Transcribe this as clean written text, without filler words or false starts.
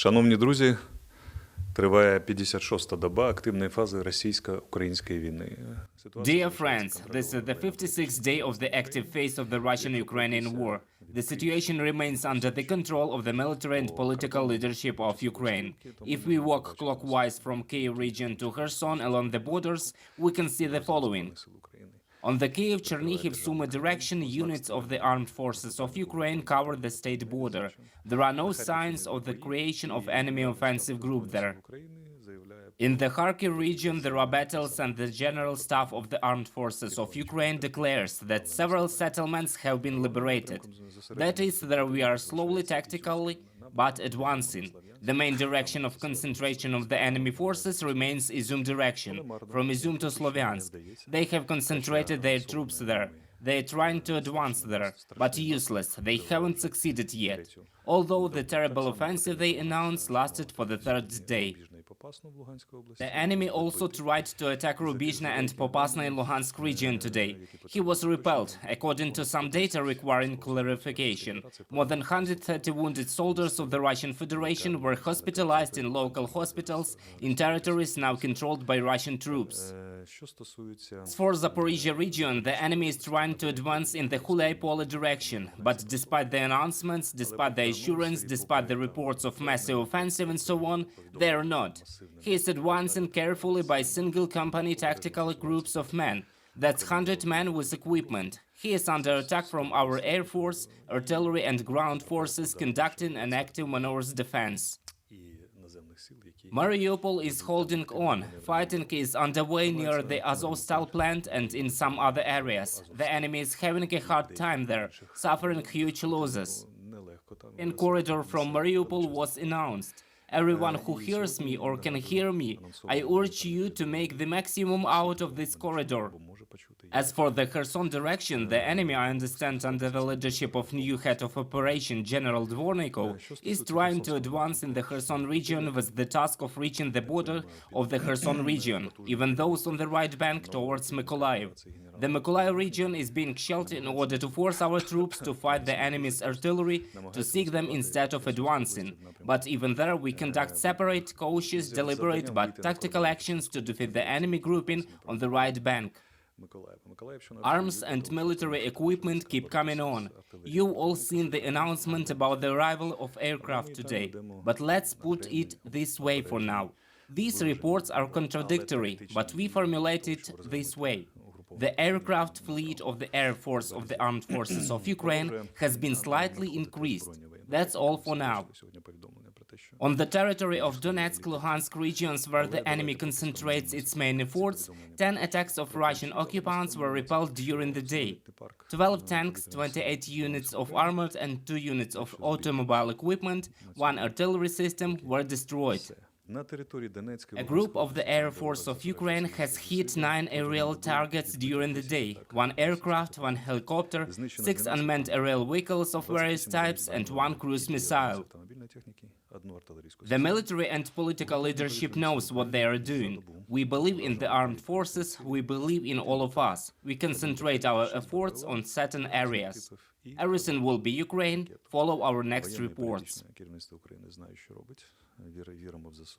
Шановні друзі, триває 56-та доба активної фази російсько-української війни. Dear friends, this is the 56th day of the active phase of the Russian-Ukrainian war. The situation remains under the control of the military and political leadership of Ukraine. If we walk clockwise from Kyiv region to Kherson along the borders, we can see the following. On the Kyiv-Chernihiv-Sumy direction, units of the armed forces of Ukraine cover the state border. There are no signs of the creation of enemy offensive group there. In the Kharkiv region, there are battles, and the General Staff of the Armed Forces of Ukraine declares that several settlements have been liberated. That is, there we are slowly, tactically, but advancing. The main direction of concentration of the enemy forces remains Izum direction, from Izum to Slovyansk. They have concentrated their troops there. They are trying to advance there, but useless. They haven't succeeded yet. Although the terrible offensive they announced lasted for the third day. The enemy also tried to attack Rubizhne and Popasna in Lugansk region today. He was repelled, according to some data requiring clarification. More than 130 wounded soldiers of the Russian Federation were hospitalized in local hospitals in territories now controlled by Russian troops. As for Zaporizhzhia region, the enemy is trying to advance in the Hulaypole direction, but despite the announcements, despite the assurance, despite the reports of massive offensive and so on, they are not. He is advancing carefully by single company tactical groups of men. That's 100 men with equipment. He is under attack from our air force, artillery and ground forces conducting an active maneuvers defense. Mariupol is holding on. Fighting is underway near the Azovstal plant and in some other areas. The enemy is having a hard time there, suffering huge losses. A corridor from Mariupol was announced. Everyone who hears me or can hear me, I urge you to make the maximum out of this corridor. As for the Kherson direction, the enemy, I understand, under the leadership of new head of operation General Dvornikov, is trying to advance in the Kherson region with the task of reaching the border of the Kherson region, even those on the right bank towards Mykolayiv. The Mykolayiv region is being shelled in order to force our troops to fight the enemy's artillery, to seek them instead of advancing. But even there we conduct separate, cautious, deliberate but tactical actions to defeat the enemy grouping on the right bank. Arms and military equipment keep coming on. You've all seen the announcement about the arrival of aircraft today, but let's put it this way for now. These reports are contradictory, but we formulate it this way. The aircraft fleet of the Air Force of the Armed Forces of Ukraine has been slightly increased. That's all for now. On the territory of Donetsk-Luhansk regions where the enemy concentrates its main efforts, 10 attacks of Russian occupants were repelled during the day. 12 tanks, 28 units of armored and 2 units of automobile equipment, 1 artillery system were destroyed. A group of the Air Force of Ukraine has hit 9 aerial targets during the day, 1 aircraft, 1 helicopter, 6 unmanned aerial vehicles of various types and 1 cruise missile. The military and political leadership knows what they are doing. We believe in the armed forces, we believe in all of us. We concentrate our efforts on certain areas. Everything will be Ukraine. Follow our next reports.